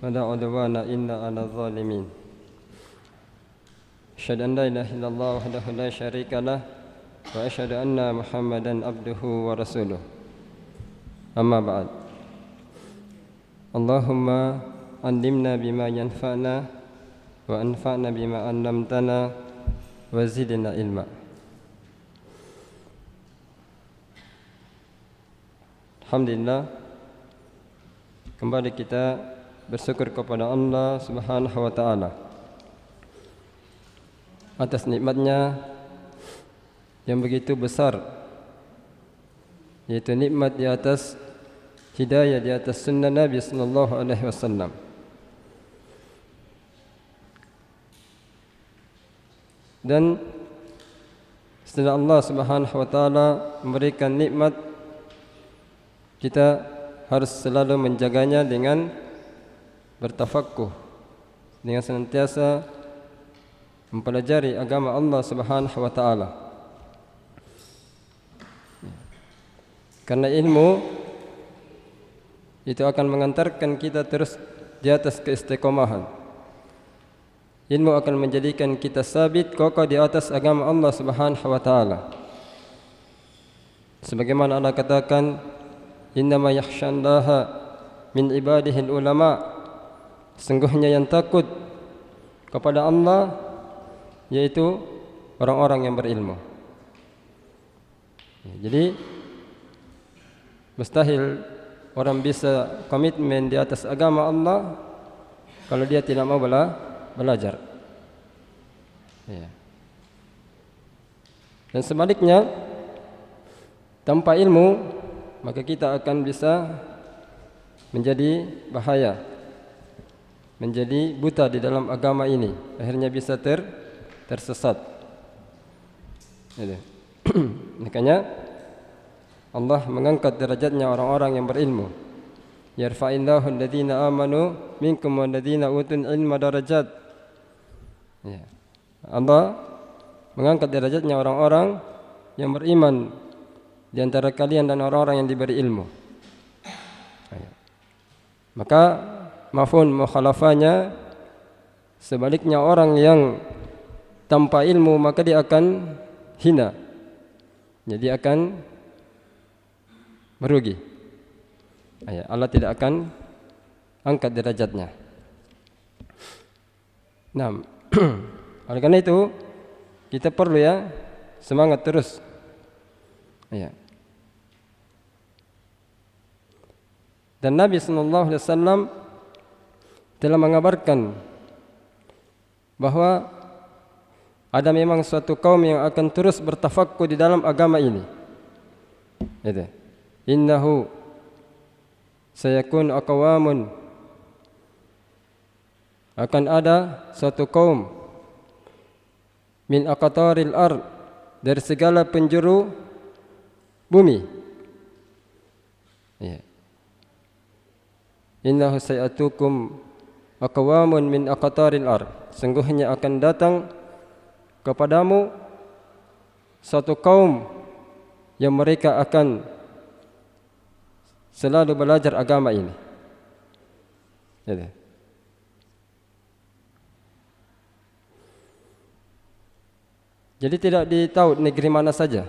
ولا عدوان إلا على الظالمين أشهد أن لا إله إلا الله وحده لا شريك له وأشهد أن محمدا عبده ورسوله أما بعد اللهم علمنا بما ينفعنا وأنفعنا بما علمتنا وزدنا علما. Alhamdulillah, kembali kita bersyukur kepada Allah Subhanahu wa taala atas nikmatnya yang begitu besar, yaitu nikmat di atas hidayah, di atas sunnah Nabi sallallahu alaihi wasallam. Dan setelah Allah Subhanahu wa taala memberikan nikmat, kita harus selalu menjaganya dengan bertafaqquh, dengan senantiasa mempelajari agama Allah Subhanahu wa taala. Karena ilmu itu akan mengantarkan kita terus di atas keistiqomahan. Ilmu akan menjadikan kita sabit kokoh di atas agama Allah Subhanahu wa taala. Sebagaimana Allah katakan, innama yakhshallaha min ibadihil ulama, sungguhnya yang takut kepada Allah yaitu orang-orang yang berilmu. Jadi mustahil orang bisa komitmen di atas agama Allah kalau dia tidak mau belajar. Dan sebaliknya, tanpa ilmu maka kita akan bisa menjadi bahaya, menjadi buta di dalam agama ini, akhirnya bisa tersesat. Makanya Allah mengangkat derajatnya orang-orang yang berilmu. Yarfa'illahu alladhina amanu minkum walladhina utul ilma darajat. Allah mengangkat derajatnya orang-orang yang beriman di antara kalian dan orang-orang yang diberi ilmu. Maka mafhum mukhalafahnya, sebaliknya orang yang tanpa ilmu maka dia akan hina, jadi akan merugi. Allah tidak akan angkat derajatnya. Nah, oleh karena itu kita perlu semangat terus. Dan Nabi sallallahu alaihi wasallam telah mengabarkan bahwa ada memang suatu kaum yang akan terus bertafaqquh di dalam agama ini. Innahu sayakun aqwamun, akan ada suatu kaum min aqtaril ard, dari segala penjuru bumi. Innahu sayatukum aqwamun min aqtaril ard, sungguhnya akan datang kepadamu satu kaum yang mereka akan selalu belajar agama ini. Jadi tidak ditahu negeri mana saja,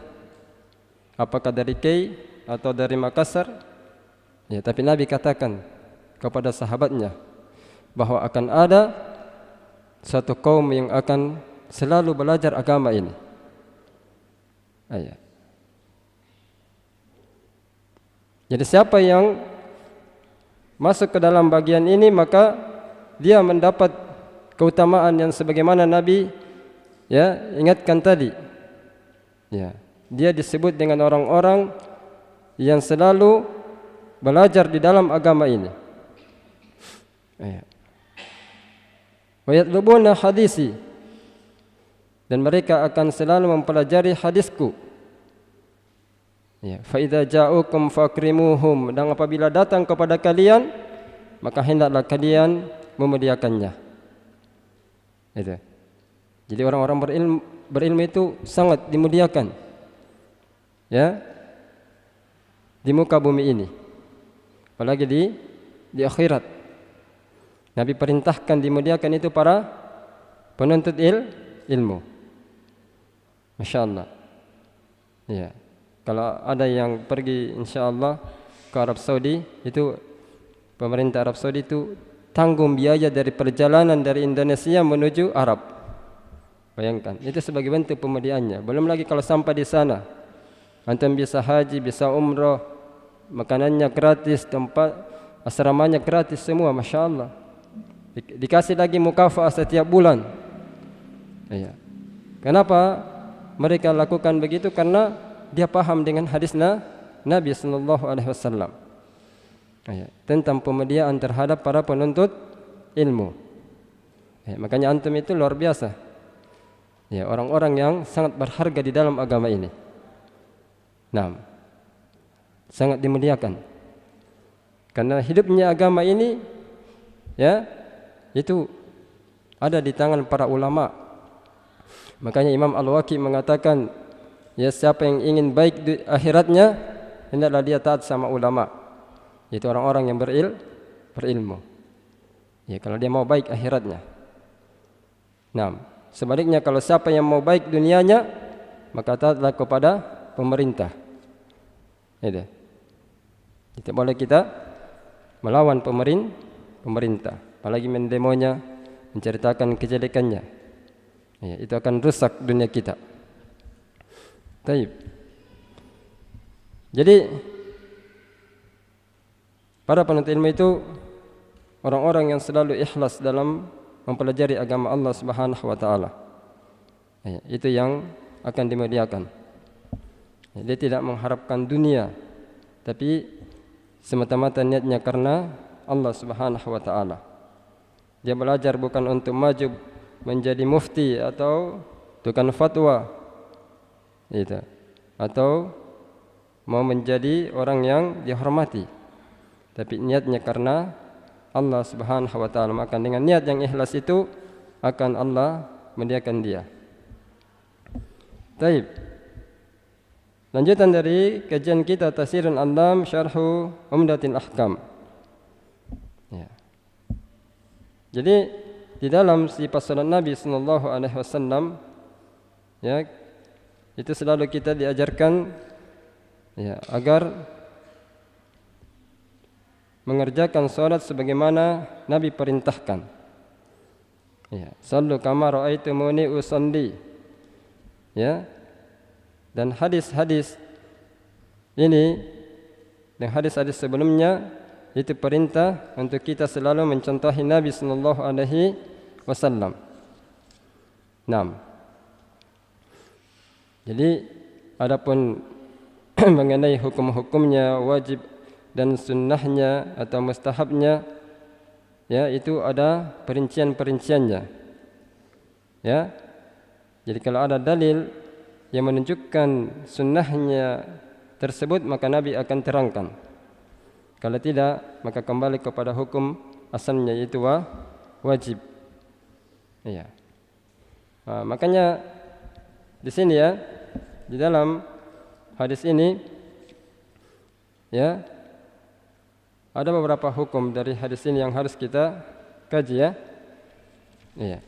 apakah dari Kei atau dari Makassar, tapi Nabi katakan kepada sahabatnya bahwa akan ada satu kaum yang akan selalu belajar agama ini. Jadi siapa yang masuk ke dalam bagian ini maka dia mendapat keutamaan yang sebagaimana Nabi ingatkan tadi. Dia disebut dengan orang-orang yang selalu belajar di dalam agama ini. Wa yatlubuna hadisi, dan mereka akan selalu mempelajari hadisku. Fa idza ja'ukum fakrimuhum, dan apabila datang kepada kalian maka hendaklah kalian memuliakannya. Jadi orang-orang berilmu itu sangat dimuliakan di muka bumi ini, apalagi di akhirat. Nabi perintahkan dimuliakan itu para penuntut ilmu. Masya Allah. Ya. Kalau ada yang pergi insya Allah ke Arab Saudi, itu pemerintah Arab Saudi itu tanggung biaya dari perjalanan dari Indonesia menuju Arab. Bayangkan, itu sebagai bentuk pemuliaannya. Belum lagi kalau sampai di sana, antum bisa haji, bisa umrah, makanannya gratis, tempat asramanya gratis semua, Masya Allah. Dikasih lagi mukafah setiap bulan. Ya. Kenapa mereka lakukan begitu? Karena dia paham dengan hadisnya Nabi sallallahu alaihi wasallam tentang pemuliaan terhadap para penuntut ilmu. Makanya antum itu luar biasa. Ya, orang-orang yang sangat berharga di dalam agama ini. Nah, sangat dimuliakan. Karena hidupnya agama ini ya, itu ada di tangan para ulama. Makanya Imam Al-Waqi mengatakan, ya, siapa yang ingin baik di akhiratnya, hendaklah dia taat sama ulama. Itu orang-orang yang berilmu. Ya, kalau dia mau baik akhiratnya. Nah, sebaliknya kalau siapa yang mau baik dunianya, maka taatlah kepada pemerintah. Itu. Tidak boleh kita melawan pemerintah, apalagi mendemonya, menceritakan kejelekannya. Ya, itu akan rusak dunia kita. Baik. Jadi para penuntut ilmu itu orang-orang yang selalu ikhlas dalam mempelajari agama Allah Subhanahu wa taala. Ya, itu yang akan dimuliakan. Ya, dia tidak mengharapkan dunia, tapi semata-mata niatnya karena Allah Subhanahu wa taala. Dia belajar bukan untuk maju menjadi mufti atau tukang fatwa. Itu. Atau mau menjadi orang yang dihormati, tapi niatnya karena Allah Subhanahu wa taala. Maka dengan niat yang ikhlas itu akan Allah muliakan dia. Baik. Lanjutan dari kajian kita Tafsirul Anam Syarhu Umdatil Ahkam. Ya. Jadi di dalam sifat salat Nabi sallallahu alaihi wasallam, ya, itu selalu kita diajarkan, ya, agar mengerjakan salat sebagaimana Nabi perintahkan. Ya, sallu kama raaitumuni usalli. Ya. Dan hadis-hadis ini dan hadis-hadis sebelumnya itu perintah untuk kita selalu mencontohi Nabi sallallahu alaihi wasallam. 6. Jadi adapun mengenai hukum-hukumnya, wajib dan sunnahnya atau mustahabnya, ya, itu ada perincian-perinciannya. Ya. Jadi kalau ada dalil yang menunjukkan sunnahnya tersebut, maka Nabi akan terangkan. Kalau tidak, maka kembali kepada hukum asalnya, yaitu wajib. Iya. Nah, makanya di sini, ya, di dalam hadis ini, ya, ada beberapa hukum dari hadis ini yang harus kita kaji, ya. Iya.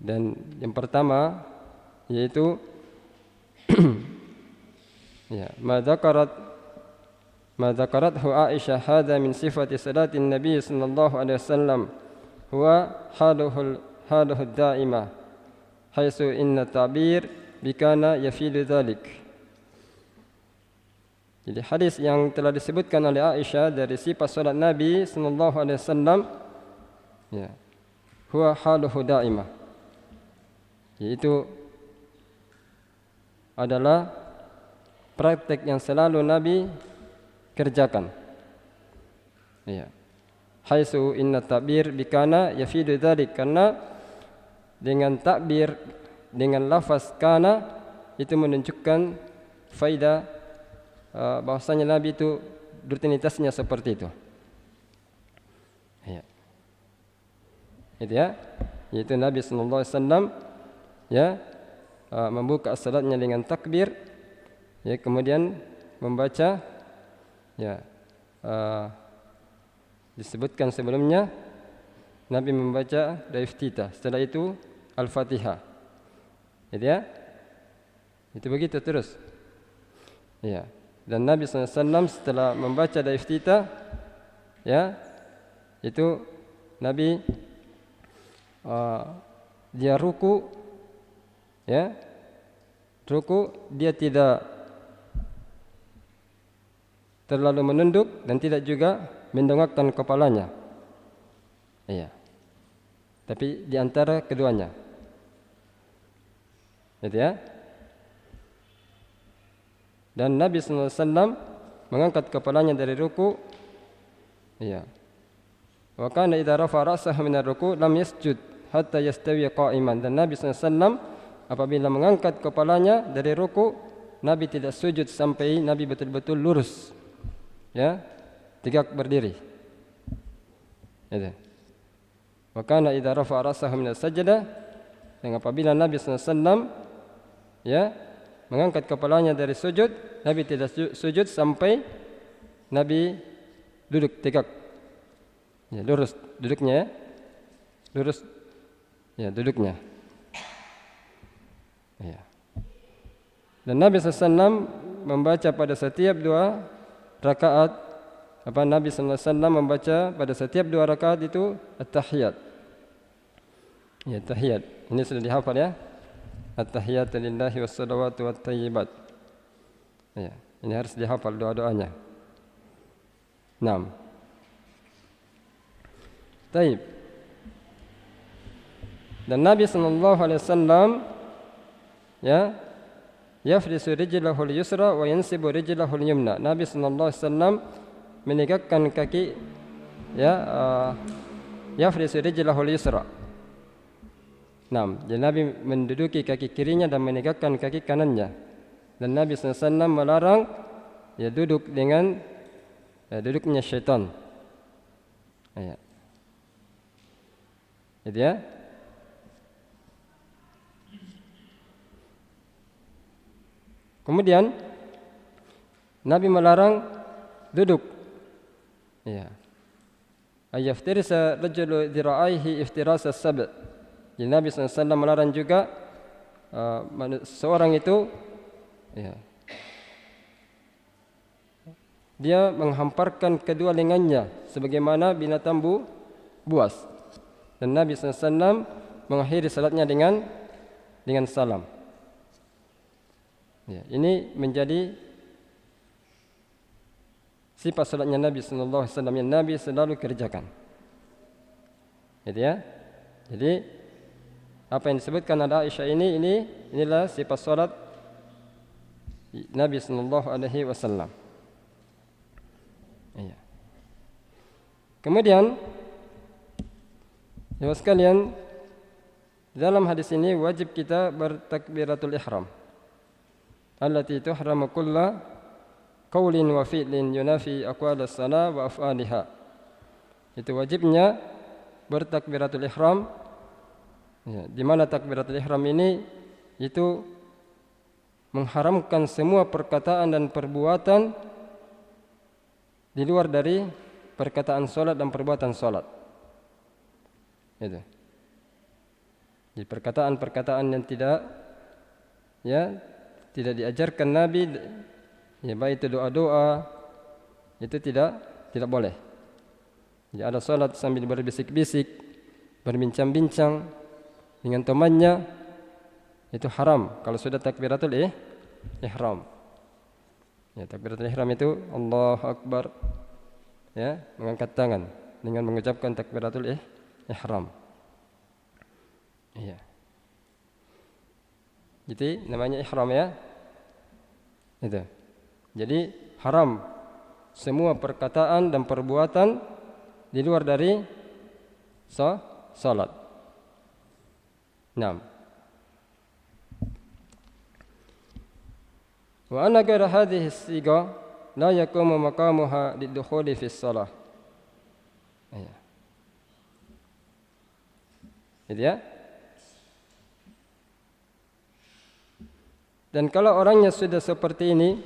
Dan yang pertama yaitu ya, ma dzakarathu Aisyah hadza min sifati salatin Nabi sallallahu alaihi wasallam huwa haluhu daimah haitsu inna ta'bir bikana yafidu dzalik. Jadi hadis yang telah disebutkan oleh Aisyah dari sifat salat Nabi sallallahu alaihi wasallam, ya, huwa haluhu daimah, yaitu adalah praktek yang selalu Nabi kerjakan. Ya. Haitsu inna ta'bir bikana yafidu dzalik, karena dengan takbir dengan lafaz kana itu menunjukkan faedah bahwasanya Nabi itu rutinitasnya seperti itu. Ya. Itu, ya. Yaitu Nabi sallallahu alaihi wasallam, ya, membuka salatnya dengan takbir, ya, kemudian membaca, ya, disebutkan sebelumnya Nabi membaca doa iftitah. Setelah itu Al-Fatihah. Gitu ya. Itu begitu terus. Ya. Dan Nabi SAW setelah membaca doa iftitah, ya, itu Nabi dia ruku, ya, ruku dia tidak terlalu menunduk dan tidak juga mendongakkan kepalanya, iya. Tapi di antara keduanya, gitu ya. Dan Nabi SAW mengangkat kepalanya dari ruku, iya. Wa kana idza rafa'a ra'sahu min ar-ruku' lam yasjud hatta yastawi qa'iman. Dan Nabi SAW apabila mengangkat kepalanya dari ruku, Nabi tidak sujud sampai Nabi betul-betul lurus, ya, tegak berdiri. Itu. Wa kana idza rafa'a ra'sahu min as-sajdah, dan apabila Nabi SAW, ya, mengangkat kepalanya dari sujud, Nabi tidak sujud sampai Nabi duduk tegak, ya, lurus duduknya, ya. Lurus, ya, duduknya, ya. Dan Nabi SAW membaca pada setiap dua rakaat, Nabi SAW membaca pada setiap dua rakaat itu at-tahiyat, ya, tahiyat. Ini sudah dihafal, ya. At-tahiyatu lillahi was-salawatu wat-thayyibat. Ya, ini harus dihafal doa-doanya. 6. Taib. Dan Nabi SAW, ya, yafrisu rijlahul yusra wa yansibu rijlahul yumna. Nabi SAW menegakkan kaki, ya, yafrisu rijlahul yusra. 6. Jadi Nabi menduduki kaki kirinya dan menegakkan kaki kanannya. Dan Nabi SAW melarang, ya, duduk dengan, ya, duduknya syaitan. Ya. Itu, ya. Kemudian Nabi melarang duduk, ya. Ayaftirisa rajulu dira'aihi iftirasa sab'. Jadi Nabi SAW melarang juga seorang itu, ya, dia menghamparkan kedua lengannya sebagaimana binatang buas. Dan Nabi SAW mengakhiri salatnya dengan salam. Ya, ini menjadi sifat salatnya Nabi SAW yang Nabi selalu kerjakan. Gitu, ya. Jadi apa yang disebutkan oleh Aisyah inilah sifat salat Nabi SAW. Iya. Kemudian, ya sekalian, dalam hadis ini wajib kita bertakbiratul ihram. Allati tuhramu kulla qaulin wa fi'lin yunafi aqwalas salah wa af'aliha. Itu wajibnya bertakbiratul ihram. Ya, di mana takbiratul ihram ini itu mengharamkan semua perkataan dan perbuatan di luar dari perkataan salat dan perbuatan salat. Itu. Di perkataan-perkataan yang tidak, ya, tidak diajarkan Nabi, ya, baik itu doa-doa, itu tidak boleh. Ya, ada salat sambil berbisik-bisik, berbincang-bincang dengan temannya, itu haram kalau sudah takbiratul ihram. Ya, takbiratul ihram itu Allahu Akbar, ya, mengangkat tangan dengan mengucapkan takbiratul ihram. Iya. Jadi namanya ihram, ya. Itu. Jadi haram semua perkataan dan perbuatan di luar dari salat. 6. Wa anna ghayra hadhihi as-siga la yaqumu maqamuha lidukhuli fi shalah. Iya. Gitu, ya. Dan kalau orangnya sudah seperti ini,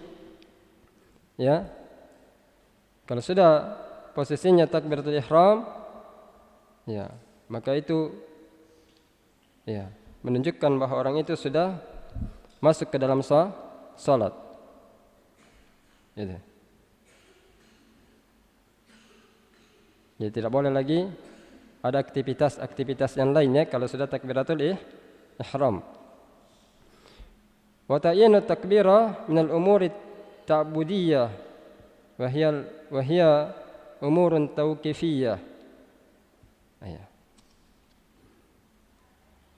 ya, kalau sudah posisinya takbiratul ihram, ya, maka itu menunjukkan bahwa orang itu sudah masuk ke dalam salat. Gitu. Jadi tidak boleh lagi ada aktivitas yang lainnya kalau sudah takbiratul ihram. Wa ta'yinu takbira min al-umuri ta'budiyah wa hiya umurun tauqifiyah.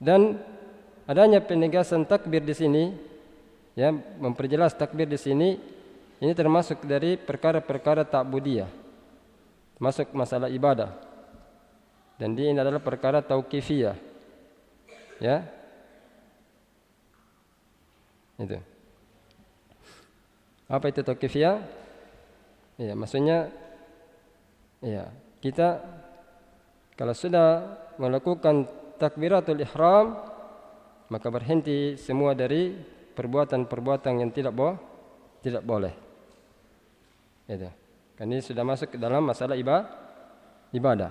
Dan adanya penegasan takbir di sini, memperjelas takbir di sini, ini termasuk dari perkara-perkara ta'budiyah, masuk masalah ibadah. Dan ini adalah perkara tauqifiyah. Ya. Itu. Apa itu tauqifiyah? Maksudnya kita kalau sudah melakukan takbiratul ihram, maka berhenti semua dari perbuatan-perbuatan yang tidak boleh. Itu. Kan ini sudah masuk ke dalam masalah ibadah.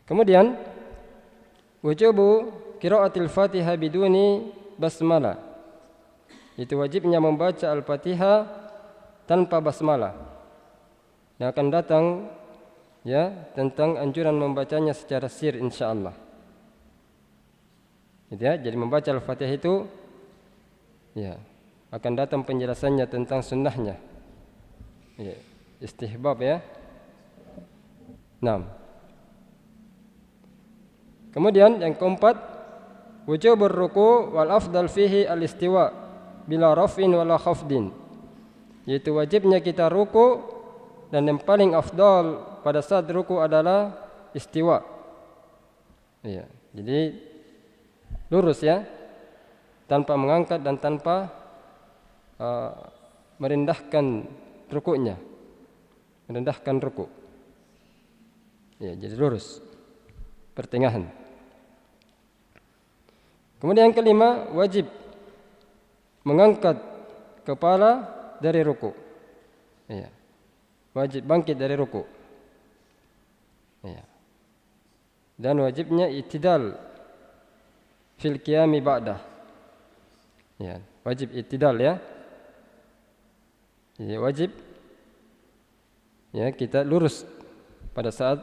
Kemudian wujubu qiraatil Fatihah biduni basmalah. Itu wajibnya membaca Al-Fatihah tanpa basmalah. Yang akan datang tentang anjuran membacanya secara sir insyaallah. Gitu ya, jadi membaca Al-Fatihah itu akan datang penjelasannya tentang sunnahnya. Istihbab ya. 6. Kemudian yang keempat, wujubur ruku' wal afdal fihi al-istiwa bila raf'in wala khafdin. Yaitu wajibnya kita ruku' dan yang paling afdal pada saat ruku' adalah istiwa. Jadi lurus ya, tanpa mengangkat dan tanpa merendahkan rukuknya, merendahkan ruku'. Jadi lurus, pertengahan. Kemudian yang kelima, wajib mengangkat kepala dari ruku'. Wajib bangkit dari ruku'. Dan wajibnya i'tidal fil qiyami ba'dah. Wajib i'tidal ya. Wajib kita lurus pada saat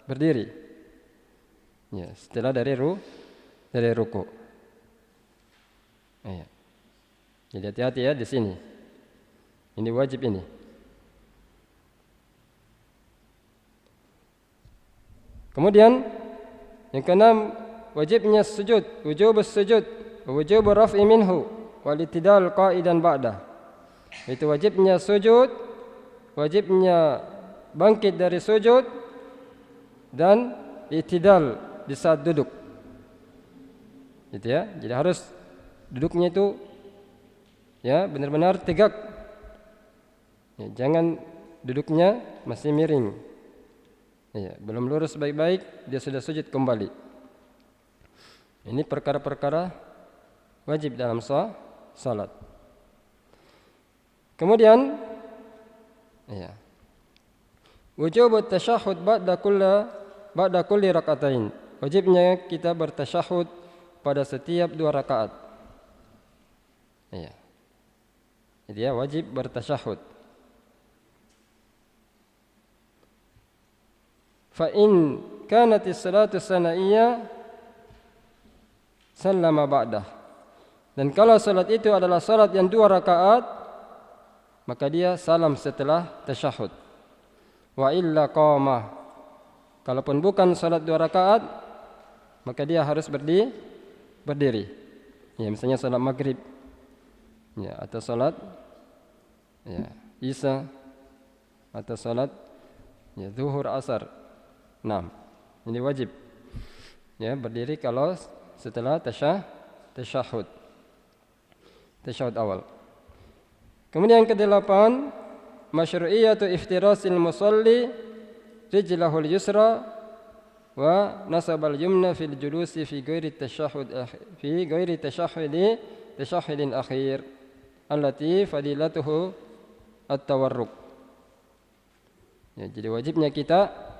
berdiri. Setelah dari ruku'. Jadi hati-hati ya di sini. Ini wajib ini. Kemudian yang keenam, wajibnya sujud, wujubus sujud, wujubur raf'i minhu wal i'tidal qa'idan ba'dah. Itu wajibnya sujud, wajibnya bangkit dari sujud dan i'tidal di saat duduk. Gitu ya. Jadi harus duduknya itu benar-benar tegak. Jangan duduknya masih miring. Belum lurus baik-baik, dia sudah sujud kembali. Ini perkara-perkara wajib dalam salat. Kemudian wujub tasyahhud ba'da kulli rakaatain. Wajibnya kita bertasyahud pada setiap 2 rakaat. Jadi wajib bertasyahud. Fa in kanatis salatu sanaiyah sallama ba'dah. Dan kalau salat itu adalah salat yang 2 rakaat, maka dia salam setelah tasyahud. Wa illa qama. Kalaupun bukan salat 2 rakaat, maka dia harus berdiri. Misalnya salat maghrib, atau salat isya, atau salat zuhur asar. 6. Ini wajib berdiri kalau setelah tasyahud awal. Kemudian yang ke-8, masyru'iyatu iftirasil musalli rijlahul yusra wa nasabal yumna fil julusi fi ghairi tashahhudin akhir allati fadilatuhu at-tawarruk. Jadi wajibnya kita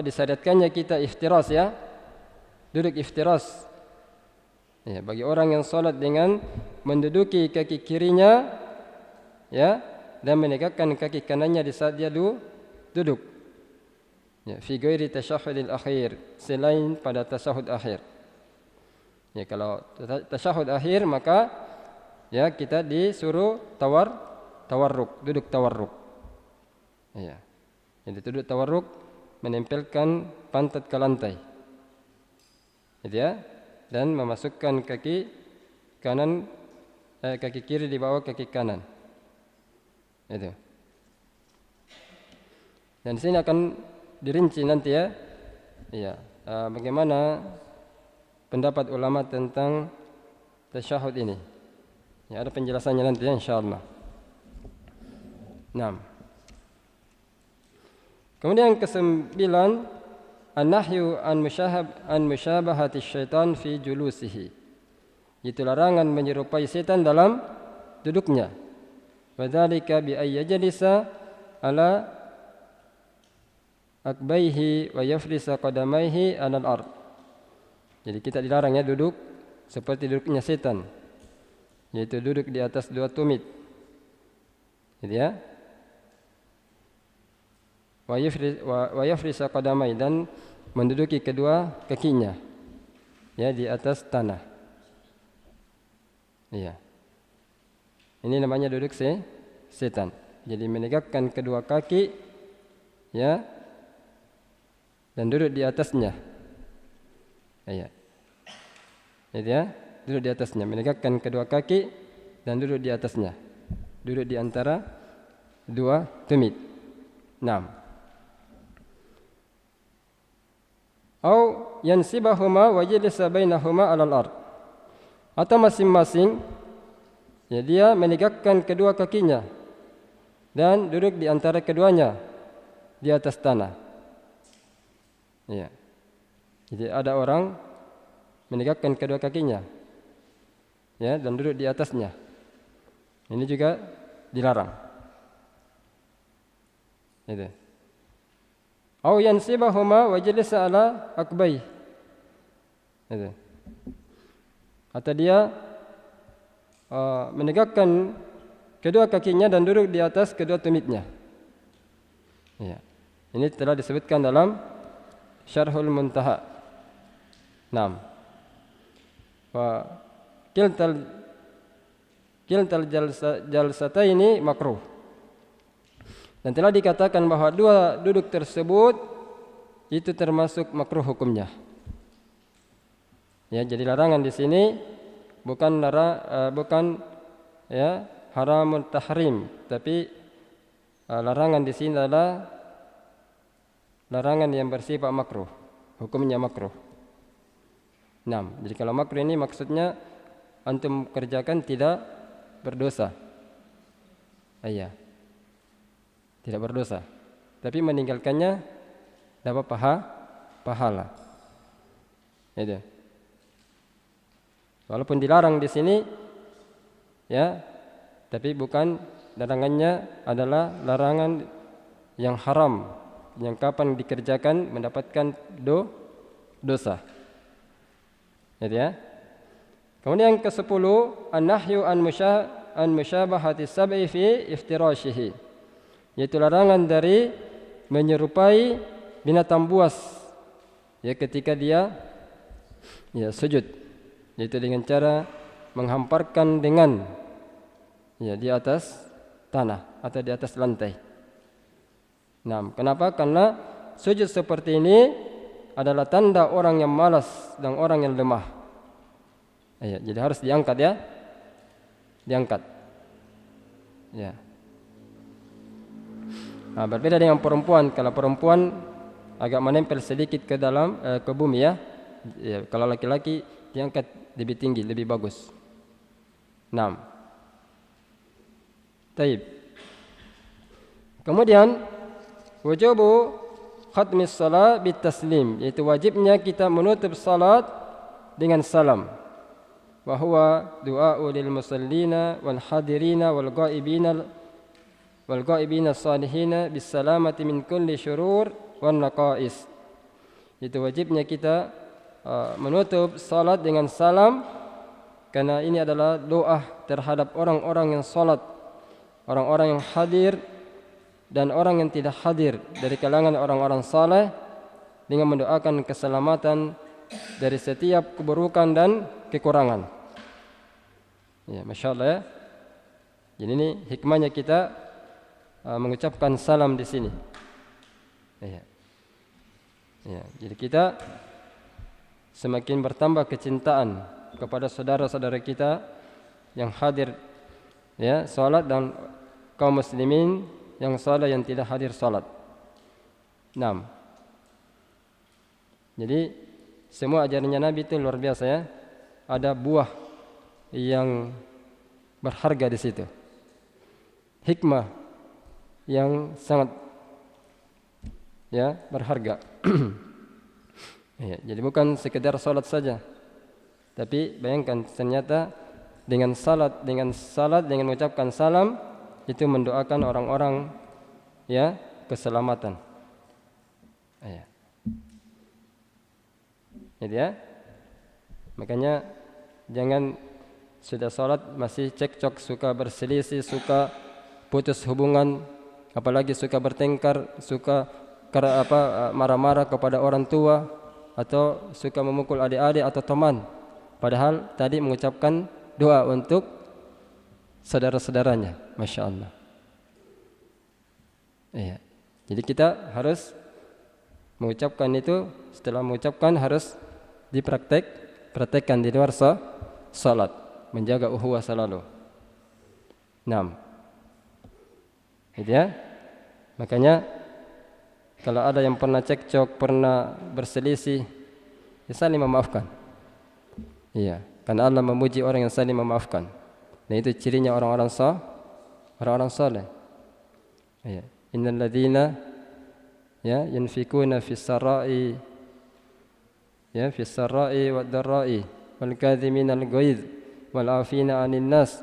disyariatkannya kita iftiras ya. Duduk iftiras. Ya, bagi orang yang salat dengan menduduki kaki kirinya ya dan menegakkan kaki kanannya di saat dia duduk. Ya, fi ghairi tasyahhudil akhir, selain pada tasyahud akhir. Ya, kalau tasyahud akhir maka ya kita disuruh tawarruk, duduk tawarruk. Ya. Jadi duduk tawarruk menempelkan pantat ke lantai. Gitu ya. Dan memasukkan kaki kanan kaki kiri di bawah kaki kanan. Itu. Dan di sini akan dirinci nanti ya. Iya, bagaimana pendapat ulama tentang tasyahud ini. Ya, ada penjelasannya nanti ya insyaallah. 6. Kemudian yang ke-9, an-nahyu an musyabahati syaitan fi julusihi. Itu larangan menyerupai setan dalam duduknya. Wa dzalika bi ay yajlisa ala akbaihi wa yafrisa qadamaihi 'alal ard. Jadi kita dilarang ya duduk seperti duduknya setan, yaitu duduk di atas dua tumit. Gitu ya. Wa yafrisa qadamai, dan menduduki kedua kakinya ya di atas tanah. Iya. Ini namanya duduk setan. Jadi menegakkan kedua kaki ya dan duduk di atasnya. Iya. Gitu ya. Duduk di atasnya, menegakkan kedua kaki dan duduk di atasnya. Duduk di antara dua tumit. 6. Au yansibahuma wa yajlisa bainahuma 'alal ard. Atau masing-masing ya dia menegakkan kedua kakinya dan duduk di antara keduanya di atas tanah. Ya. Jadi ada orang menegakkan kedua kakinya ya dan duduk di atasnya. Ini juga dilarang. Itu. Au yansibahuma wa jalasa ala akbai. Itu. Atau dia menegakkan kedua kakinya dan duduk di atas kedua tumitnya. Ya. Ini telah disebutkan dalam Syarhul Muntaha. 6. Wa kiltal jalsataini makruh. Dan telah dikatakan bahwa dua duduk tersebut itu termasuk makruh hukumnya. Ya, jadi larangan di sini bukan ya haramul tahrim, tapi larangan di sini adalah larangan yang bersifat makruh, hukumnya makruh. 6. Jadi kalau makruh ini maksudnya antum kerjakan tidak berdosa. Iya. Tidak berdosa. Tapi meninggalkannya dapat pahala. Itu. Walaupun dilarang di sini ya, tapi bukan larangannya adalah larangan yang haram, yang kapan dikerjakan mendapatkan dosa. Gitu ya. Kemudian yang ke-10, an-nahyu an musyabahati sab'i fi iftirashihi. Yaitu larangan dari menyerupai binatang buas ya ketika dia ya sujud, yaitu dengan cara menghamparkan dengan ya di atas tanah atau di atas lantai. Nah, kenapa? Karena sujud seperti ini adalah tanda orang yang malas dan orang yang lemah. Ya, jadi harus diangkat ya. Diangkat. Ya. Nah, berbeda dengan perempuan. Kalau perempuan agak menempel sedikit ke dalam ke bumi ya. Ya, kalau laki-laki diangkat lebih tinggi, lebih bagus. 6. Taib. Kemudian wujubu khatmis salat bitaslim, yaitu wajibnya kita menutup salat dengan salam. Wa huwa du'a'u lil musallina wal hadirina wal ghaibina salihina bis salamati min kulli syurur wan naqais. Itu wajibnya kita menutup salat dengan salam, karena ini adalah doa terhadap orang-orang yang salat, orang-orang yang hadir dan orang yang tidak hadir dari kalangan orang-orang saleh, dengan mendoakan keselamatan dari setiap keburukan dan kekurangan. Ya, masyaallah ya. Jadi ini hikmahnya kita mengucapkan salam di sini. Ya. Ya, jadi kita semakin bertambah kecintaan kepada saudara-saudara kita yang hadir ya salat, dan kaum muslimin yang salat yang tidak hadir salat. 6. Jadi semua ajarannya Nabi itu luar biasa ya. Ada buah yang berharga di situ. Hikmah yang sangat ya berharga. Ya, jadi bukan sekedar salat saja. Tapi bayangkan ternyata dengan salat dengan mengucapkan salam itu mendoakan orang-orang ya keselamatan. Ya. Jadi ya. Makanya jangan sudah salat masih cekcok, suka berselisih, suka putus hubungan, apalagi suka bertengkar, suka marah-marah kepada orang tua, atau suka memukul adik-adik atau teman, padahal tadi mengucapkan doa untuk saudara-saudaranya. Masya Allah. Iya. Jadi kita harus mengucapkan itu, setelah mengucapkan harus praktekkan di luar salat, menjaga ukhuwah selalu. 6. Gitu ya. Makanya kalau ada yang pernah cekcok, pernah berselisih, ya saling memaafkan. Iya, karena Allah memuji orang yang saling memaafkan. Dan itu cirinya orang-orang saleh. Iya, innal ladzina ya yunfikuna fis sarai wad darai wal kadhiminal ghaidz wal 'afina 'anil nas.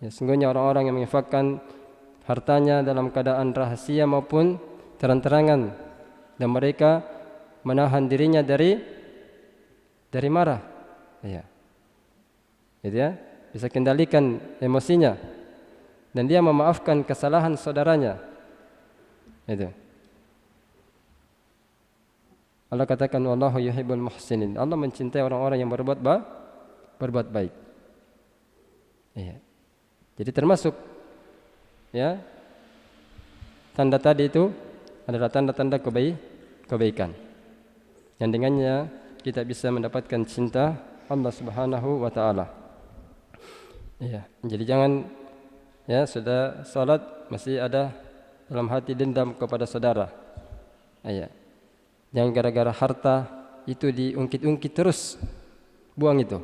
Ya, sungguhnya orang-orang yang menginfakkan hartanya dalam keadaan rahasia maupun terang-terangan, dan mereka menahan dirinya dari marah. Ya. Gitu ya, bisa kendalikan emosinya, dan dia memaafkan kesalahan saudaranya. Itu. Allah katakan wallahu yuhibbul muhsinin. Allah mencintai orang-orang yang berbuat baik. Ya. Jadi termasuk ya tanda tadi itu adalah tanda-tanda kebaikan yang dengannya kita bisa mendapatkan cinta Allah Subhanahu wa taala. Ya, jadi jangan ya sudah salat masih ada dalam hati dendam kepada saudara. Ya. Jangan gara-gara harta itu diungkit-ungkit terus. Buang itu.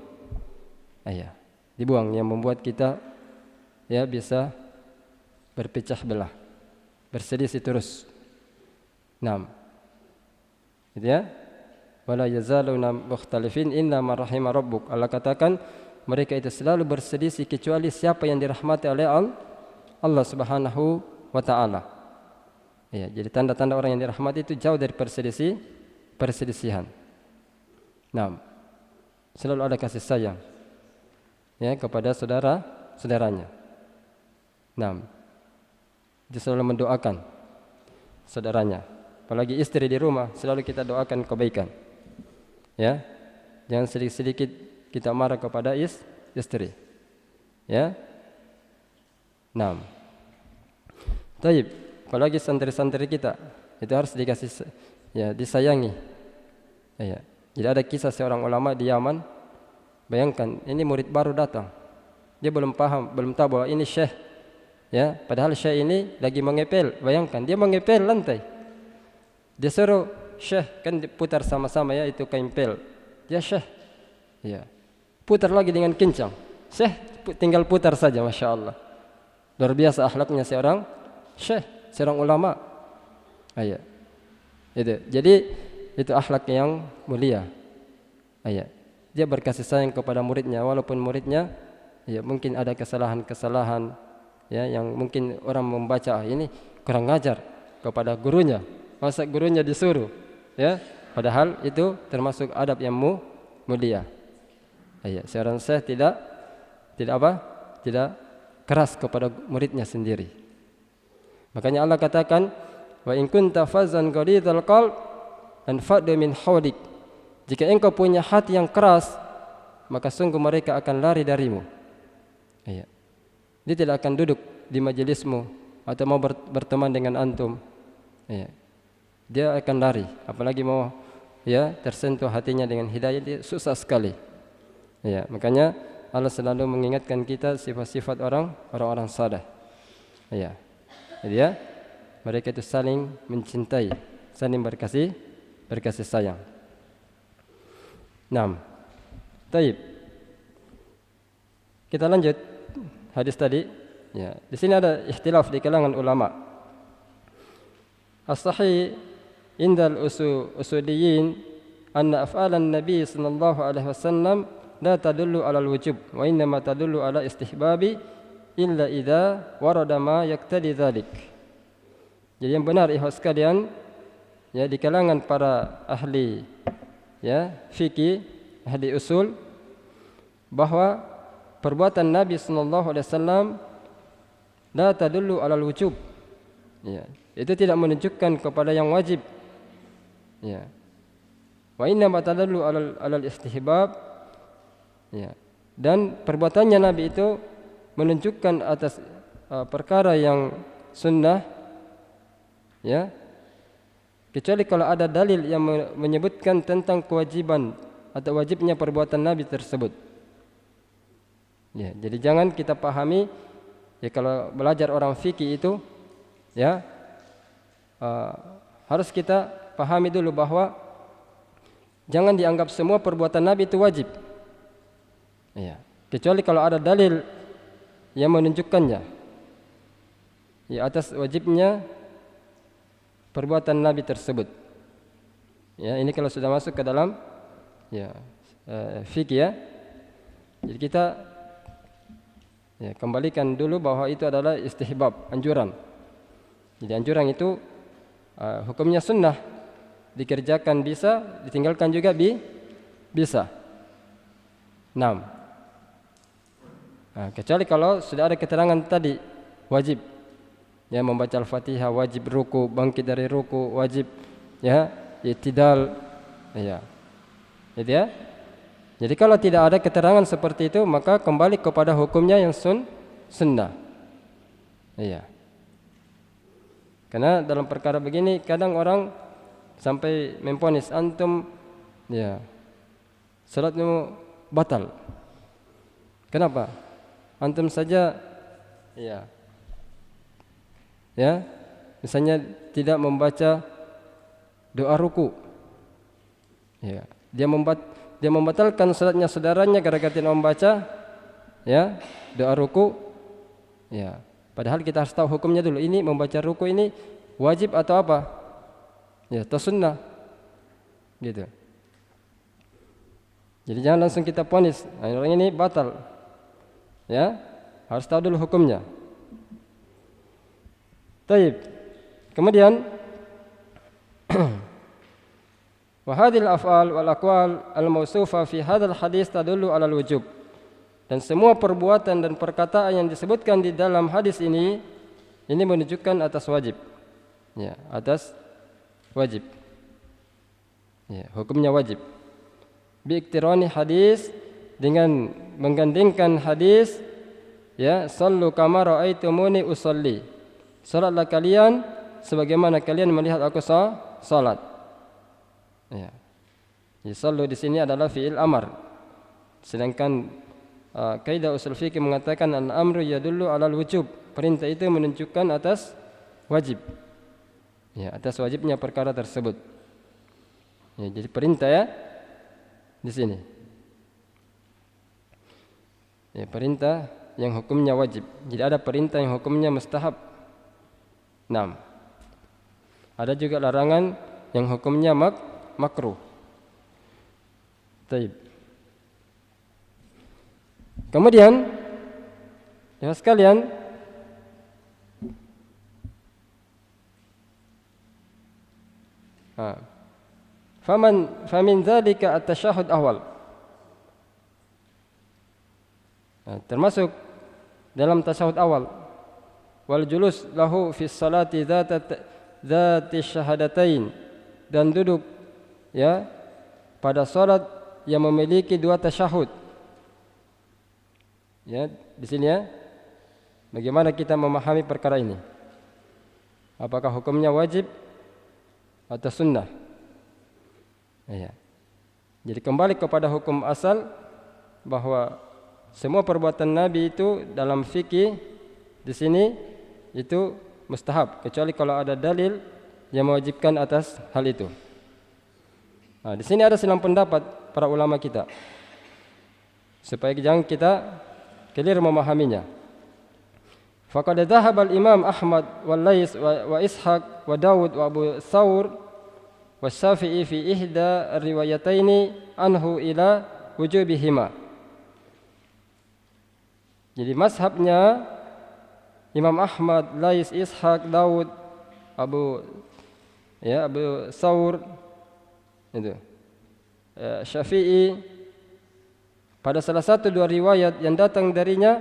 Ya. Dibuang, yang membuat kita ya bisa berpecah belah, berselisih terus. 6. Gitu ya. Wala yazaluna mukhtalifin illa man rahima rabbuk. Allah katakan mereka itu selalu berselisih kecuali siapa yang dirahmati oleh Allah Subhanahu wa taala. Ya, jadi tanda-tanda orang yang dirahmati itu jauh dari perselisihan. 6. Selalu ada kasih sayang ya kepada saudaranya. 6. Dia selalu mendoakan saudaranya. Apalagi istri di rumah, selalu kita doakan kebaikan. Ya. Jangan sedikit-sedikit kita marah kepada istri. Ya. 6. Taib, apalagi santri-santri kita, itu harus dikasih ya, disayangi. Ya. Jadi ada kisah seorang ulama di Yaman. Bayangkan, ini murid baru datang. Dia belum paham, belum tahu bahwa ini syekh. Ya, padahal syekh ini lagi mengepel. Bayangkan, dia mengepel lantai. Dia suruh syekh, kan putar sama-sama ya itu kain pel. Dia syekh. Ya. Putar lagi dengan kencang. Syekh tinggal putar saja, Masya Allah. Luar biasa akhlaknya seorang syekh, seorang ulama. Ya. Itu. Jadi itu akhlak yang mulia. Ya. Dia berkasih sayang kepada muridnya, walaupun muridnya ya mungkin ada kesalahan-kesalahan ya yang mungkin orang membaca ini kurang ngajar kepada gurunya. masa gurunya disuruh, ya. Padahal itu termasuk adab yang mulia. Ya, seorang syekh tidak apa? Tidak keras kepada muridnya sendiri. Makanya Allah katakan, wa in kunta fazzan ghalidhal qalb anfaddu min hawlik. Jika engkau punya hati yang keras, maka sungguh mereka akan lari darimu. Iya. Dia tidak akan duduk di majelismu atau mau berteman dengan antum. Iya. Dia akan lari, apalagi mau ya tersentuh hatinya dengan hidayah, dia susah sekali. Iya, makanya Allah selalu mengingatkan kita sifat-sifat orang-orang saleh. Iya. Jadi ya, mereka itu saling mencintai, saling berkasih sayang. 6. Taib. Kita lanjut hadis tadi. Ya, di sini ada ikhtilaf di kalangan ulama. As-sahih indal usuliyin anna af'alan Nabi sallallahu alaihi wasallam la tadullu 'ala al-wujub wa innama tadullu 'ala istihbabi illa idza warada ma yaqtadi dzalik. Jadi yang benar ikhwas sekalian, ya, di kalangan para ahli ya fikih, ahli usul, bahwa perbuatan Nabi sallallahu alaihi wasallam la tadullu 'alal wujub. Ya, itu tidak menunjukkan kepada yang wajib. Ya. Wa inna ma tadullu 'alal istihbab. Ya. Dan perbuatannya Nabi itu menunjukkan atas perkara yang sunnah, ya. Kecuali kalau ada dalil yang menyebutkan tentang kewajiban atau wajibnya perbuatan Nabi tersebut. Ya, jadi jangan kita pahami ya kalau belajar orang fikih itu ya harus kita pahami dulu bahwa jangan dianggap semua perbuatan Nabi itu wajib. Ya, kecuali kalau ada dalil yang menunjukkannya ya atas wajibnya perbuatan Nabi tersebut. Ya, ini kalau sudah masuk ke dalam ya fikih ya. Jadi kita ya kembalikan dulu bahwa itu adalah istihbab, anjuran. Jadi anjuran itu hukumnya sunnah, dikerjakan bisa, ditinggalkan juga bisa. 6. Nah, kecuali kalau sudah ada keterangan tadi wajib. Ya, membaca Al-Fatihah, wajib ruku, bangkit dari ruku, wajib ya i'tidal. Ya. Jadi ya. Jadi kalau tidak ada keterangan seperti itu, maka kembali kepada hukumnya yang sunnah. Iya. Karena dalam perkara begini kadang orang sampai memponis antum ya salatmu batal. Kenapa? Antum saja ya misalnya tidak membaca doa ruku. Ya, dia membatalkan salatnya saudaranya gara-gara tidak membaca ya doa ruku. Ya, padahal kita harus tahu hukumnya dulu. Ini membaca ruku ini wajib atau apa? Ya, atau sunnah. Gitu. Jadi jangan langsung kita ponis, orang ini batal. Ya, harus tahu dulu hukumnya. Taib. Kemudian wa hadhil af'al wal aqwal al mausufa fi hadzal hadis tadullu 'alal wujub. Dan semua perbuatan dan perkataan yang disebutkan di dalam hadis ini menunjukkan atas wajib. Ya, atas wajib. Ya, hukumnya wajib. Bi iktirani hadis, dengan menggandengkan hadis ya sallu kama raaitumuni usolli. Salatlah kalian sebagaimana kalian melihat aku salat. Ya. Yusallu di sini adalah fi'il amar. Sedangkan kaidah usul fikih mengatakan al-amru yadullu 'alal wujub. Perintah itu menunjukkan atas wajib. Ya, atas wajibnya perkara tersebut. Ya, jadi perintah ya di sini. Ya, perintah yang hukumnya wajib. Jadi ada perintah yang hukumnya mustahab. 6. Ada juga larangan yang hukumnya makruh. Taib. Kemudian ya sekalian Famin dzalika at-tasyahhud awal. Termasuk dalam tasyahud awal, wal julus lahu fi salati dzati syahadatain, dan duduk ya pada salat yang memiliki dua tasyahud. Ya, di sini ya. Bagaimana kita memahami perkara ini? Apakah hukumnya wajib atau sunnah? Ya. Jadi kembali kepada hukum asal bahwa semua perbuatan Nabi itu dalam fikih di sini itu mustahab, kecuali kalau ada dalil yang mewajibkan atas hal itu. Di sini ada silang pendapat para ulama kita, supaya jangan kita keliru memahaminya. Faqad dhahaba al-Imam Ahmad wal Lais wa Ishaq wa Daud wa Abu Thawr wa Syafi'i fi ihda riwayataini anhu ila wujubihima. Jadi mazhabnya Imam Ahmad, Lais, Ishaq, Daud, Abu Thawr, itu Syafi'i, pada salah satu dua riwayat yang datang darinya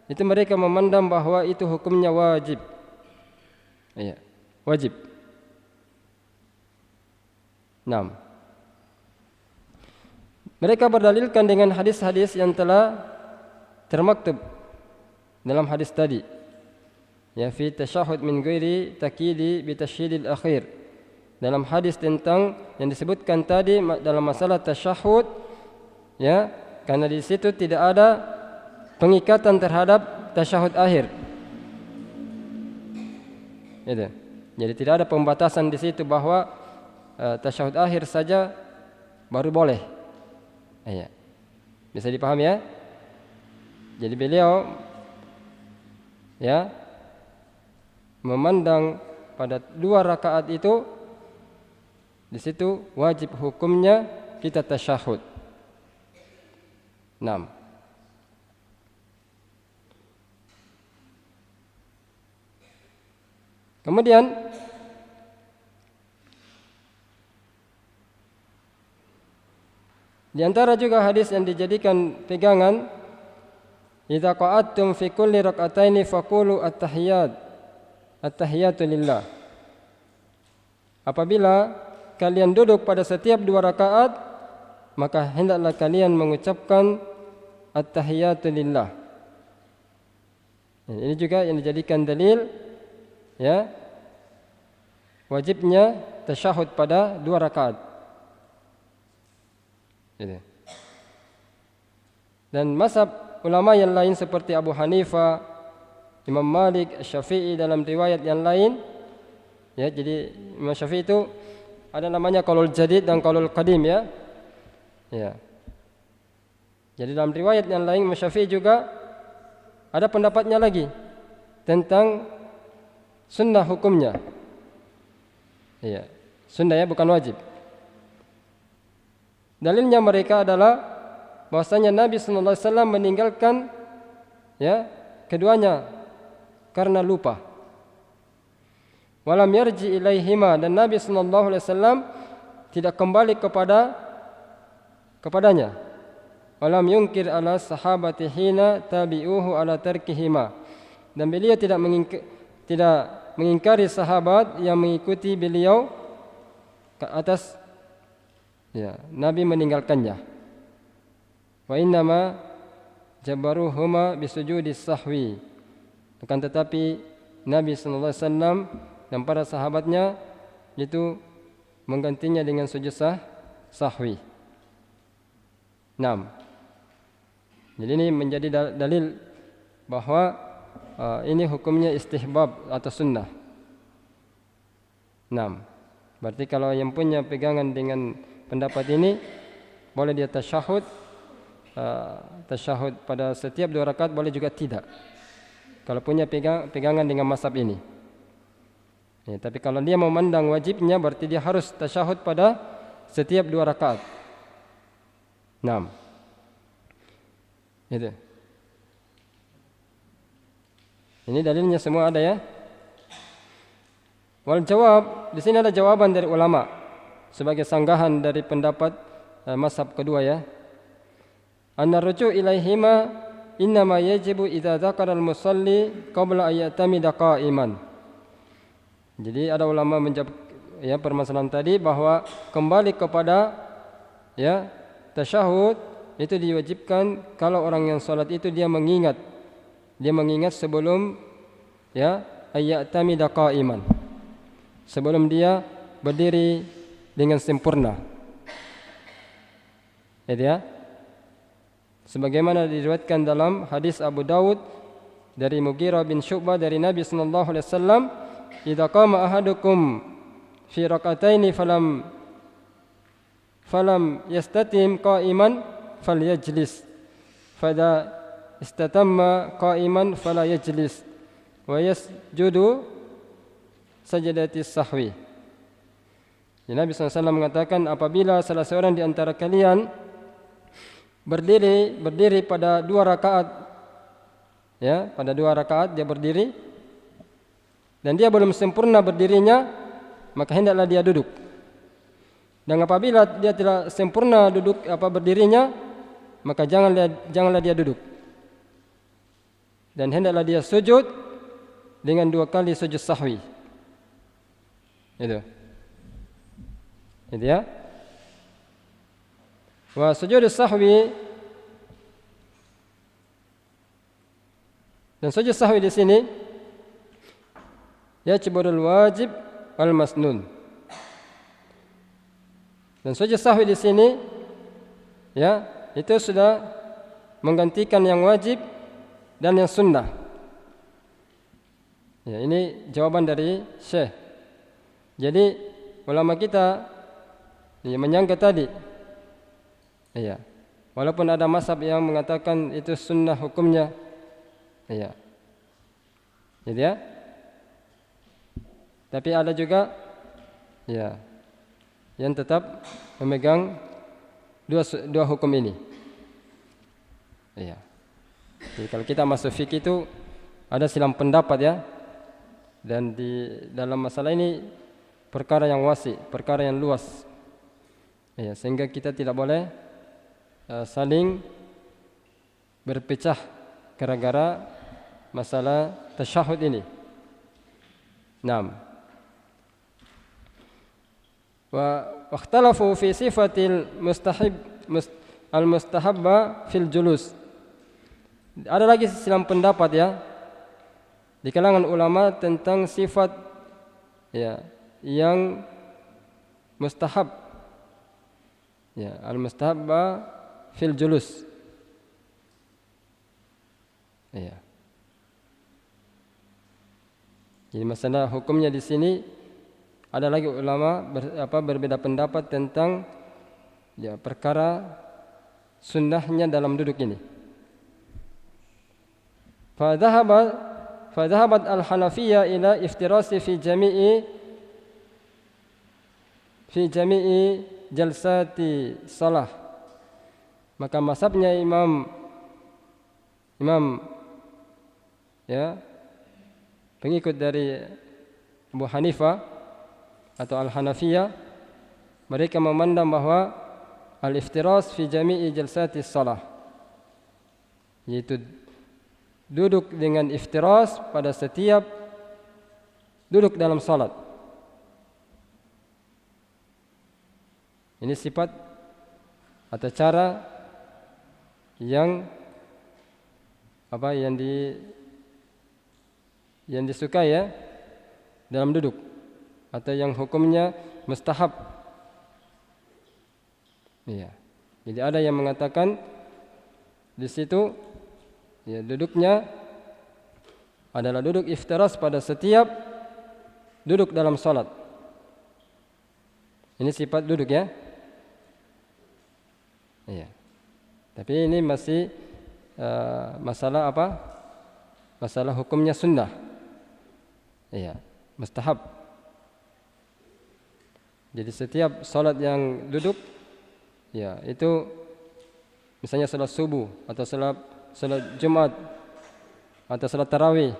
itu mereka memandang bahwa itu hukumnya wajib. Iya, wajib. 6. Mereka berdalilkan dengan hadis-hadis yang telah termaktub dalam hadis tadi, ya, fi tasyahhud min ghairi takyidi bi tasydidil akhir. Dalam hadis tentang yang disebutkan tadi dalam masalah tasyahhud, ya, karena di situ tidak ada pengikatan terhadap tasyahud akhir. Itu. Jadi tidak ada pembatasan di situ bahwa tasyahud akhir saja baru boleh. Ya. Bisa dipahami ya? Jadi beliau ya memandang pada 2 rakaat itu di situ wajib hukumnya kita tasyahud. 6. Kemudian di antara juga hadis yang dijadikan pegangan, idza qa'adtum fi kulli rak'ataini faqulu at-tahiyatu lillah. Apabila kalian duduk pada setiap 2 rakaat, maka hendaklah kalian mengucapkan at-tahiyatu lillah. Ini juga yang dijadikan dalil, ya, wajibnya tasyahud pada 2 rakaat. Dan mazhab ulama yang lain seperti Abu Hanifah, Imam Malik, Syafi'i dalam riwayat yang lain, ya, jadi Imam Syafi'i itu ada namanya qaulul jadid dan qaulul qadim, ya. Ya. Jadi dalam riwayat yang lain Imam Syafi'i juga ada pendapatnya lagi tentang sunnah hukumnya. Ya, sunnah ya, bukan wajib. Dalilnya mereka adalah bahwasanya Nabi sallallahu alaihi wasallam meninggalkan, ya, keduanya karena lupa. Walam yarji ilaihima, dan Nabi sallallahu alaihi wasallam tidak kembali kepadanya. Walam yunkir ala sahabati hina tabi'uhu ala tarkihima, dan beliau tidak mengingkari sahabat yang mengikuti beliau ke atas, ya, Nabi meninggalkannya. Wa innama jabaruhuma bisujudis sahwi. Akan tetapi Nabi sallallahu alaihi wasallam dan para sahabatnya itu menggantinya dengan sujud sahwi. 6. Jadi ini menjadi dalil bahwa ini hukumnya istihbab atau sunnah. 6. Berarti kalau yang punya pegangan dengan pendapat ini, boleh dia tasyahud pada setiap 2 rakaat, boleh juga tidak, kalau punya pegangan dengan mazhab ini. Ya, tapi kalau dia memandang wajibnya, berarti dia harus tasyahud pada setiap 2 rakaat. 6. Itu. Ini dalilnya semua ada, ya. Wal jawab, di sini ada jawaban dari ulama sebagai sanggahan dari pendapat mazhab kedua ya. Anna ruju' ilaihima innama yajibu idza dzakara al-musalli qabla an yatamida qa'iman. Jadi ada ulama menjawab ya permasalahan tadi bahwa kembali kepada ya tasyahud itu diwajibkan kalau orang yang salat itu dia mengingat sebelum ya ayyatamida qa'iman, sebelum dia berdiri dengan sempurna. Ya, sebagaimana diriwayatkan dalam hadis Abu Dawud dari Mughirah bin Syu'bah dari Nabi sallallahu alaihi wasallam, "Idza qama ahadukum fi rak'ataini falam yastatim qa'iman falyajlis. Fadha istatamma qa'iman fala yajlis wa yasjudu sajdatis sahwi." Nabi SAW mengatakan, apabila salah seorang di antara kalian berdiri pada 2 rakaat, ya, pada 2 rakaat dia berdiri dan dia belum sempurna berdirinya, maka hendaklah dia duduk. Dan apabila dia tidak sempurna berdirinya, maka janganlah dia duduk. Dan hendaklah dia sujud dengan 2 kali sujud sahwi. Itu ya. Wa sujud sahwi, dan sujud sahwi di sini yajburul wajib wal masnun. Dan sujud sahwi di sini ya itu sudah menggantikan yang wajib dan yang sunnah. Ya, ini jawaban dari Syekh. Jadi ulama kita menyangka tadi, iya, walaupun ada mazhab yang mengatakan itu sunnah hukumnya, iya, jadi ya, tapi ada juga, ya, yang tetap memegang dua hukum ini, iya. Jadi kalau kita masuk fikih itu ada silang pendapat ya, dan di dalam masalah ini perkara yang wasi, perkara yang luas. Ya, sehingga kita tidak boleh saling berpecah gara-gara masalah tasyahud ini. Naam. Wa ikhtalafu fi sifatil al-mustahabba fil julus. Ada lagi silang pendapat ya di kalangan ulama tentang sifat ya yang mustahab. Ya, al-mustahabba fil julus. Ya. Jadi masalah hukumnya di sini ada lagi ulama berbeda pendapat tentang ya perkara sunnahnya dalam duduk ini. Fadhahabat al-Hanafiyyah ila iftirasi fi jami'i jalsati salah. Maka mazhabnya imam ya pengikut dari Abu Hanifah atau Al-Hanafiyah, mereka memandang bahwa al-iftiras fi jami'i jalsati salah, yaitu duduk dengan iftiras pada setiap duduk dalam salat. Ini sifat atau cara yang yang disukai ya dalam duduk, atau yang hukumnya mustahab. Iya. Jadi ada yang mengatakan di situ ya duduknya adalah duduk iftiras pada setiap duduk dalam salat. Ini sifat duduk ya. Iya. Tapi ini masih masalah apa? Masalah hukumnya sunnah. Iya, mustahab. Jadi setiap salat yang duduk ya itu misalnya salat subuh atau salat Jumat atau salat tarawih,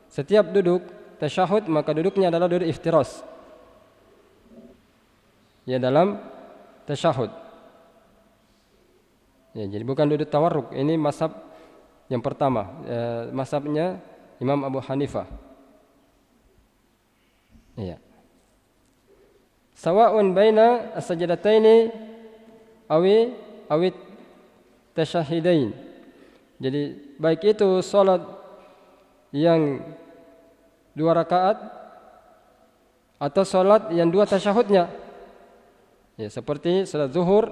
setiap duduk tasyahud, maka duduknya adalah duduk iftirash. Ya, dalam tasyahud. Ya, jadi bukan duduk tawarruk. Ini mazhab yang pertama, mazhabnya Imam Abu Hanifah. Iya. Sawa'un baina as-sajdataini awi tasyahudain. Jadi baik itu salat yang 2 rakaat atau salat yang 2 tasyahudnya. Ya, seperti salat zuhur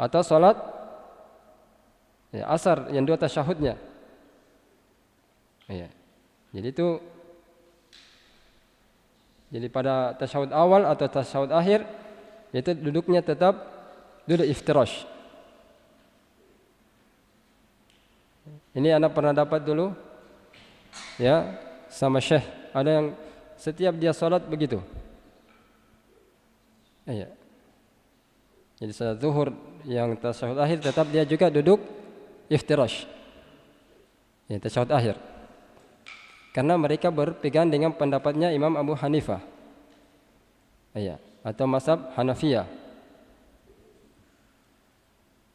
atau salat asar yang 2 tasyahudnya. Ya. Jadi pada tasyahud awal atau tasyahud akhir itu duduknya tetap duduk iftirash. Ini anak pernah dapat dulu ya sama Syekh, ada yang setiap dia salat begitu. Iya. Jadi salat zuhur yang tasyahud akhir tetap dia juga duduk iftirash. Ya, tasyahud akhir. Karena mereka berpegang dengan pendapatnya Imam Abu Hanifah. Iya, atau mazhab Hanafiyah.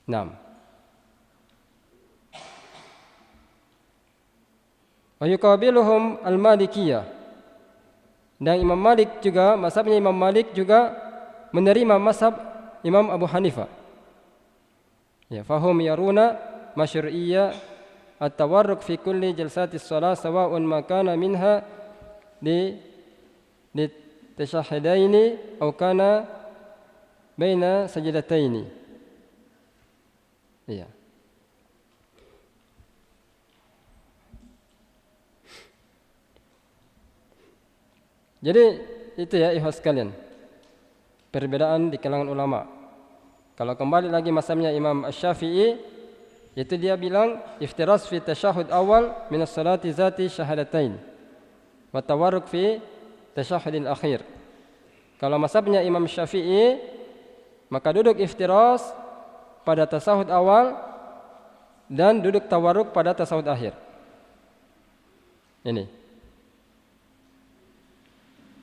6. Wa yuqabiluhum al-Malikiyah. Dan Imam Malik juga, mazhabnya Imam Malik juga menerima mazhab Imam Abu Hanifah. Ya, fahum yaruna masyru'iyyah at-tawarruk fi kulli jalsatis shalah sawa'un ma kana minha li tashahudaini aw kana baina sajdataini. Iya. Jadi itu ya ikhwas sekalian, perbedaan di kalangan ulama. Kalau kembali lagi mazhabnya Imam Asy-Syafi'i, itu dia bilang iftirash fi tasyahud awal min as-salati zati syahadatain wa tawarruk fi tasyahudil akhir. Kalau mazhabnya Imam Syafi'i, maka duduk iftirash pada tasyahud awal dan duduk tawarruk pada tasyahud akhir. Ini.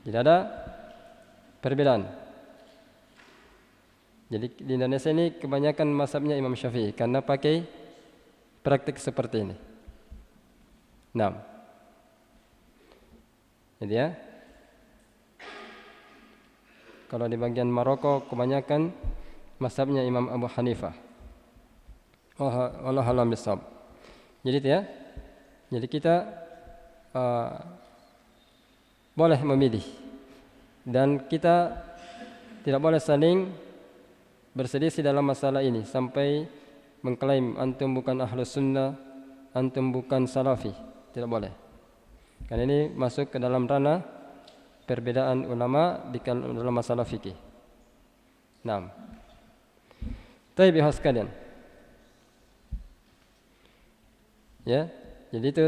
Jadi ada perbedaan. Jadi di Indonesia ini kebanyakan mazhabnya Imam Syafi'i karena pakai praktik seperti ini. 6. Jadi ya, kalau di bagian Maroko kebanyakan mazhabnya Imam Abu Hanifah. Wallahu a'lam bishawab. Jadi itu ya. Jadi kita boleh memilih dan kita tidak boleh saling berselisih dalam masalah ini sampai mengklaim antum bukan ahlus sunnah, antum bukan salafi. Tidak boleh. Karena ini masuk ke dalam ranah perbedaan ulama di dalam masalah fikih. 6. Baik ikhwas sekalian. Ya, jadi itu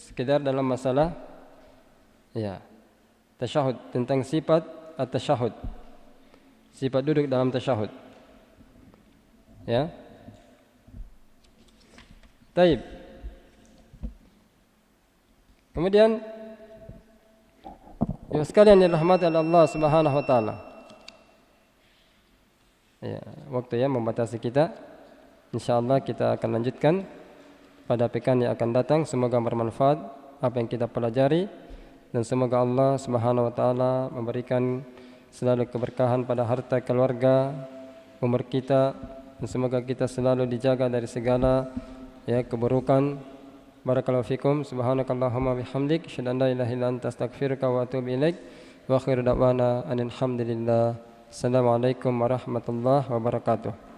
sekedar dalam masalah ya tasyahud, tentang sifat at-tasyahud. Sifat duduk dalam tasyahud. Ya. Taib. Kemudian ya sekalian yang dirahmati oleh Allah Subhanahu wa taala. Ya, waktu ya membatasi kita. Insyaallah kita akan lanjutkan pada pekan yang akan datang. Semoga bermanfaat apa yang kita pelajari dan semoga Allah Subhanahu wa taala memberikan selalu keberkahan pada harta, keluarga, umur kita, dan semoga kita selalu dijaga dari segala ya keburukan. Barakallahu fikum. Subhanakallahumma bihamdik asyhadu an la ilaha illa anta astaghfiruka wa atubu ilaik. Wa akhiru da'wana alhamdulillah. Assalamualaikum warahmatullahi wabarakatuh.